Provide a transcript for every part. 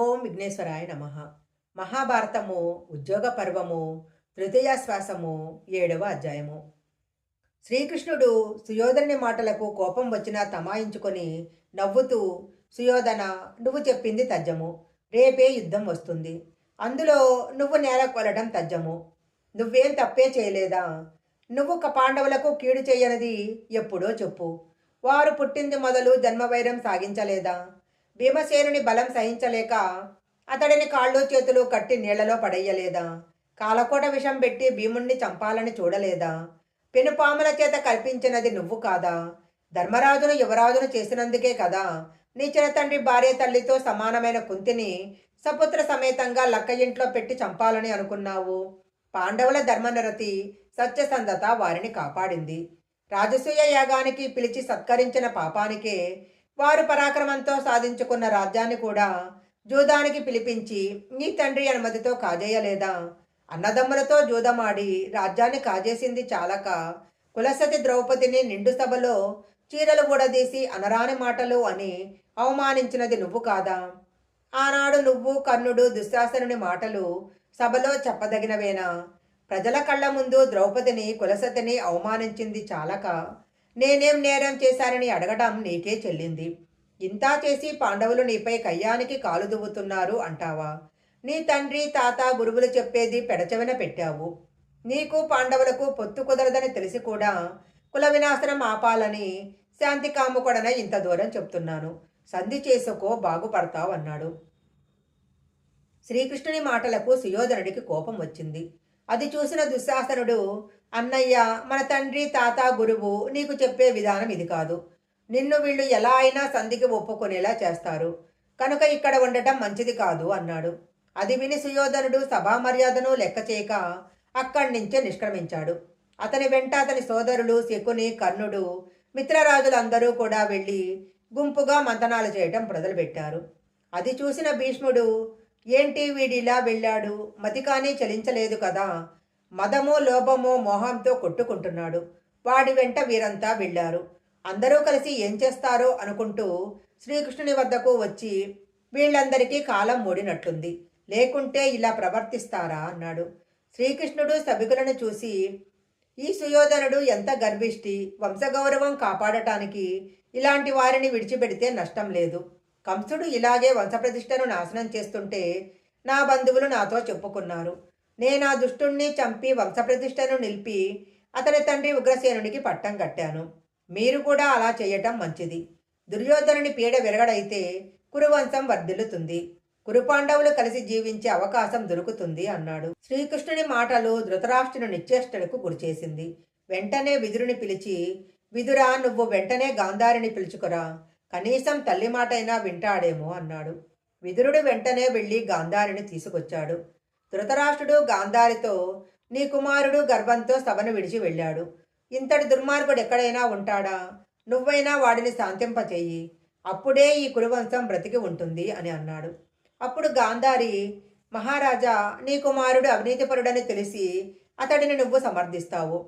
ఓం విఘ్నేశ్వరాయ నమః. మహాభారతము ఉద్యోగ పర్వము తృతీయ శ్వాసము 7వ అధ్యాయము. శ్రీకృష్ణుడు సుయోధనుని మాటలకు కోపం వచ్చినా తమాయించుకొని నవ్వుతూ, సుయోధన, నువ్వు చెప్పింది తథ్యము. రేపే యుద్ధం వస్తుంది. అందులో నువ్వు నేల కొలటం తథ్యము. నువ్వేం తప్పే చేయలేదా? నువ్వు పాండవులకు కీడు చేయనది ఎప్పుడో చెప్పు. వారు పుట్టింది మొదలు జన్మవైరం సాగించలేదా? భీమసేనుని బలం సహించలేక అతడిని కాళ్ళు చేతులు కట్టి నీళ్లలో పడేయలేదా? కాలకోట విషం పెట్టి భీముణ్ణి చంపాలని చూడలేదా? పెనుపాముల చేత కల్పించినది నువ్వు కాదా? ధర్మరాజును యువరాజును చేసినందుకే కదా నీ చిన్నతండ్రి భార్య తల్లితో సమానమైన కుంతిని సపుత్ర సమేతంగా లక్క ఇంట్లో పెట్టి చంపాలని అనుకున్నావు. పాండవుల ధర్మనిరతి సత్యసంధత వారిని కాపాడింది. రాజసూయ యాగానికి పిలిచి సత్కరించిన పాపానికే వారు పరాక్రమంతో సాధించుకున్న రాజ్యాన్ని కూడా జూదానికి పిలిపించి నీ తండ్రి అనుమతితో కాజేయలేదా? అన్నదమ్ములతో జూదమాడి రాజ్యాన్ని కాజేసింది చాలక కులసతి ద్రౌపదిని నిండు సభలో చీరలు ఊడదీసి అనరాని మాటలు అని అవమానించినది నువ్వు కాదా? ఆనాడు నువ్వు కర్ణుడు దుశ్శాసనుని మాటలు సభలో చెప్పదగినవేనా? ప్రజల కళ్ళ ముందు ద్రౌపదిని కులసతిని అవమానించింది చాలక నేనేం నేరం చేశానని అడగడం నీకే చెల్లింది. ఇంతా చేసి పాండవులు నీపై కయ్యానికి కాలు దువ్వుతున్నారు అంటావా? నీ తండ్రి తాత గురువులు చెప్పేది పెడచెవిన పెట్టావు. నీకు పాండవులకు పొత్తు కుదరదని తెలిసి కూడా కుల వినాశనం ఆపాలని శాంతి కాముకొడన ఇంత దూరం చెప్తున్నాను. సంధి చేసుకో, బాగుపడతావు అన్నాడు. శ్రీకృష్ణుని మాటలకు సుయోధనుడికి కోపం వచ్చింది. అది చూసిన దుశ్శాసనుడు, అన్నయ్య, మన తండ్రి తాత గురువు నీకు చెప్పే విధానం ఇది కాదు. నిన్ను వీళ్ళు ఎలా అయినా సంధికి ఒప్పుకునేలా చేస్తారు. కనుక ఇక్కడ ఉండటం మంచిది కాదు అన్నాడు. అది విని సుయోధనుడు సభా మర్యాదను లెక్క చేయక అక్కడి నుంచే నిష్క్రమించాడు. అతని వెంట అతని సోదరులు శకుని, కర్ణుడు, మిత్రరాజులందరూ కూడా వెళ్ళి గుంపుగా మంతనాలు చేయటం మొదలుపెట్టారు. అది చూసిన భీష్ముడు, ఏంటి వీడిలా వెళ్ళాడు? మతి కానీ చలించలేదు కదా? మదము, లోభము, మోహంతో కొట్టుకుంటున్నాడు. వాడి వెంట వీరంతా వెళ్ళారు. అందరూ కలిసి ఏం చేస్తారో అనుకుంటూ శ్రీకృష్ణుని వద్దకు వచ్చి, వీళ్ళందరికీ కాలం మూడినట్లుంది, లేకుంటే ఇలా ప్రవర్తిస్తారా అన్నాడు. శ్రీకృష్ణుడు సభికులను చూసి, ఈ సుయోధనుడు ఎంత గర్విష్టి, వంశగౌరవం కాపాడటానికి ఇలాంటి వారిని విడిచిపెడితే నష్టం లేదు. కంసుడు ఇలాగే వంశప్రతిష్టను నాశనం చేస్తుంటే నా బంధువులు నాతో చెప్పుకున్నారు. నేను ఆ దుష్టుణ్ణి చంపి వంశప్రతిష్టను నిలిపి అతని తండ్రి ఉగ్రసేనునికి పట్టం కట్టాను. మీరు కూడా అలా చేయటం మంచిది. దుర్యోధనుని పీడ విరగడైతే కురువంశం వర్ధిల్లుతుంది. కురుపాండవులు కలిసి జీవించే అవకాశం దొరుకుతుంది అన్నాడు. శ్రీకృష్ణుని మాటలు ధృతరాష్ట్రుని నిశ్చేష్టలకు గురిచేసింది. వెంటనే విదురుని పిలిచి, విదురా, నువ్వు వెంటనే గాంధారిని పిలుచుకురా. కనీసం తల్లి మాటైనా వింటాడేమో అన్నాడు. విదురుడు వెంటనే వెళ్ళి గాంధారిని తీసుకొచ్చాడు. ధృతరాష్ట్రుడు గాంధారితో, నీ కుమారుడు గర్భంతో సభను విడిచి వెళ్ళాడు. ఇంతటి దుర్మార్గుడు ఎక్కడైనా ఉంటాడా? నువ్వైనా వాడిని శాంతింపచేయి. అప్పుడే ఈ కురువంశం బ్రతికి ఉంటుంది అని అన్నాడు. అప్పుడు గాంధారి, మహారాజా, నీ కుమారుడు అవినీతిపరుడని తెలిసి అతడిని నువ్వు సమర్థిస్తావు.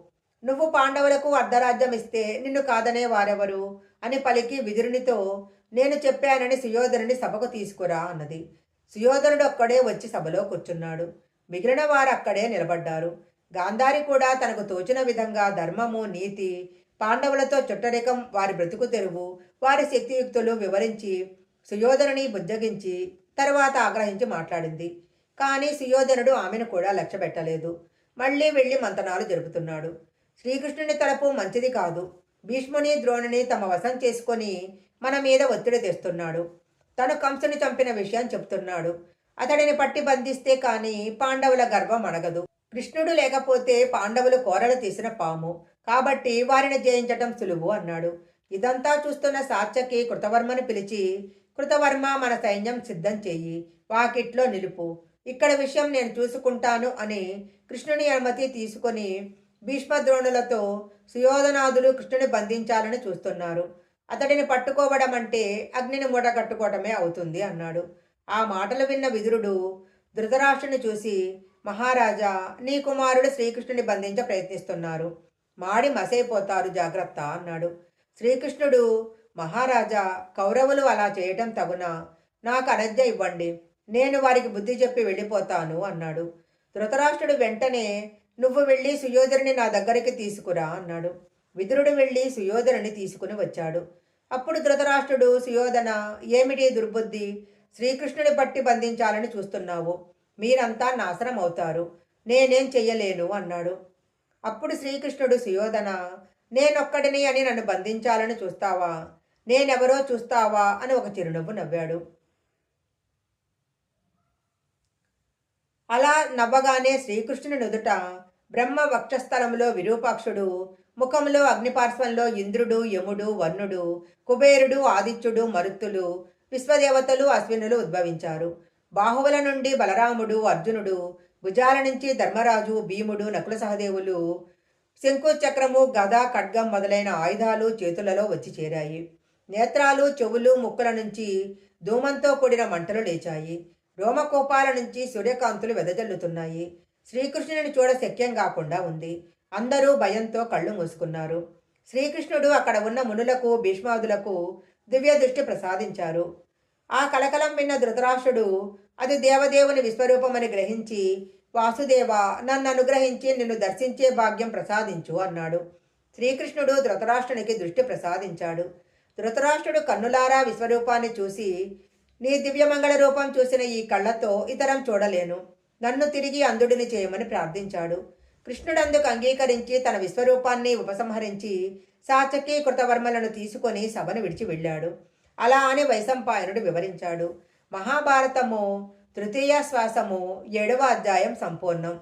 నువ్వు పాండవులకు అర్ధరాజ్యం ఇస్తే నిన్ను కాదనే వారెవరు అని పలికి విదురునితో, నేను చెప్పానని సుయోధనుని సభకు తీసుకురా అన్నది. సుయోధనుడు అక్కడే వచ్చి సభలో కూర్చున్నాడు. మిగిలిన వారు అక్కడే నిలబడ్డారు. గాంధారి కూడా తనకు తోచిన విధంగా ధర్మము, నీతి, పాండవులతో చుట్టరికం, వారి బ్రతుకు తెరువు, వారి శక్తియుక్తులు వివరించి సుయోధనుని బుజ్జగించి తర్వాత ఆగ్రహించి మాట్లాడింది. కానీ సుయోధనుడు ఆమెను కూడా లక్ష్యపెట్టలేదు. మళ్ళీ వెళ్ళి మంతనాలు జరుపుతున్నాడు. శ్రీకృష్ణుని తలపు మంచిది కాదు. భీష్ముని, ద్రోణుని తమ వశం చేసుకొని మన మీద ఒత్తిడి తెస్తున్నాడు. తను కంసుని చంపిన విషయం చెప్తున్నాడు. అతడిని పట్టి బంధిస్తే కానీ పాండవుల గర్వం అణగదు. కృష్ణుడు లేకపోతే పాండవులు కోరలు తీసిన పాము, కాబట్టి వారిని జయించటం సులువు అన్నాడు. ఇదంతా చూస్తున్న సాత్యకి కృతవర్మను పిలిచి, కృతవర్మ, మన సైన్యం సిద్ధం చెయ్యి, వాకిట్లో నిలుపు, ఇక్కడ విషయం నేను చూసుకుంటాను అని కృష్ణుని అనుమతి తీసుకొని భీష్మద్రోణులతో సుయోధనాదులు కృష్ణుని బంధించాలని చూస్తున్నారు. అతడిని పట్టుకోవడం అంటే అగ్నిని మూట కట్టుకోవటమే అవుతుంది అన్నాడు. ఆ మాటలు విన్న విదురుడు ధృతరాష్ట్రుని చూసి, మహారాజా, నీ కుమారుడు శ్రీకృష్ణుని బంధించ ప్రయత్నిస్తున్నారు. మాడి మసైపోతారు, జాగ్రత్త అన్నాడు. శ్రీకృష్ణుడు, మహారాజా, కౌరవులు అలా చేయటం తగునా? నాకు అనజ్ఞ ఇవ్వండి. నేను వారికి బుద్ధి చెప్పి వెళ్ళిపోతాను అన్నాడు. ధృతరాష్ట్రుడు వెంటనే నువ్వు వెళ్ళి సుయోధనుని నా దగ్గరికి తీసుకురా అన్నాడు. విదురుడు వెళ్ళి సుయోధనుని తీసుకుని వచ్చాడు. అప్పుడు ధృతరాష్ట్రుడు సుయోధన, ఏమిటి దుర్బుద్ధి? శ్రీకృష్ణుని పట్టి బంధించాలని చూస్తున్నావు. మీరంతా నాశనం అవుతారు. నేనేం చెయ్యలేను అన్నాడు. అప్పుడు శ్రీకృష్ణుడు సుయోధన, నేనొక్కడిని అని నన్ను బంధించాలని చూస్తావా? నేనెవరో చూస్తావా అని ఒక చిరునవ్వు నవ్వాడు. అలా నవ్వగానే శ్రీకృష్ణుని నుదుట బ్రహ్మ వక్షస్థలంలో విరూపాక్షుడు, ముఖంలో అగ్నిపార్శ్వంలో ఇంద్రుడు, యముడు, వర్ణుడు, కుబేరుడు, ఆదిత్యుడు, మరుత్తులు, విశ్వదేవతలు, అశ్వినులు ఉద్భవించారు. బాహువుల నుండి బలరాముడు, అర్జునుడు, భుజాల నుంచి ధర్మరాజు, భీముడు, నకుల సహదేవులు, శంకు చక్రము, గద, ఖడ్గం మొదలైన ఆయుధాలు చేతులలో వచ్చి చేరాయి. నేత్రాలు, చెవులు, ముక్కుల నుంచి ధూమంతో కూడిన మంటలు లేచాయి. రోమకోపాల నుంచి సూర్యకాంతులు వెదజల్లుతున్నాయి. శ్రీకృష్ణుని చూడ శక్యం కాకుండా ఉంది. అందరూ భయంతో కళ్ళు మూసుకున్నారు. శ్రీకృష్ణుడు అక్కడ ఉన్న మునులకు, భీష్మాదులకు దివ్య దృష్టి ప్రసాదించారు. ఆ కలకలం విన్న ధృతరాష్ట్రుడు అది దేవదేవుని విశ్వరూపమని గ్రహించి, వాసుదేవ, నన్ను అనుగ్రహించి నిన్ను దర్శించే భాగ్యం ప్రసాదించు అన్నాడు. శ్రీకృష్ణుడు ధృతరాష్ట్రునికి దృష్టి ప్రసాదించాడు. ధృతరాష్ట్రుడు కన్నులారా విశ్వరూపాన్ని చూసి, నీ దివ్యమంగళ రూపం చూసిన ఈ కళ్ళతో ఇతరం చూడలేను. నన్ను తిరిగి అంధుడిని చేయమని ప్రార్థించాడు. కృష్ణుడందుకు అంగీకరించి తన విశ్వరూపాన్ని ఉపసంహరించి సాచకి కృతవర్మలను తీసుకొని సభను విడిచి వెళ్ళాడు. అలా అని వైశంపాయనుడు వివరించాడు. మహాభారతము తృతీయ శ్వాసము 7వ అధ్యాయం సంపూర్ణం.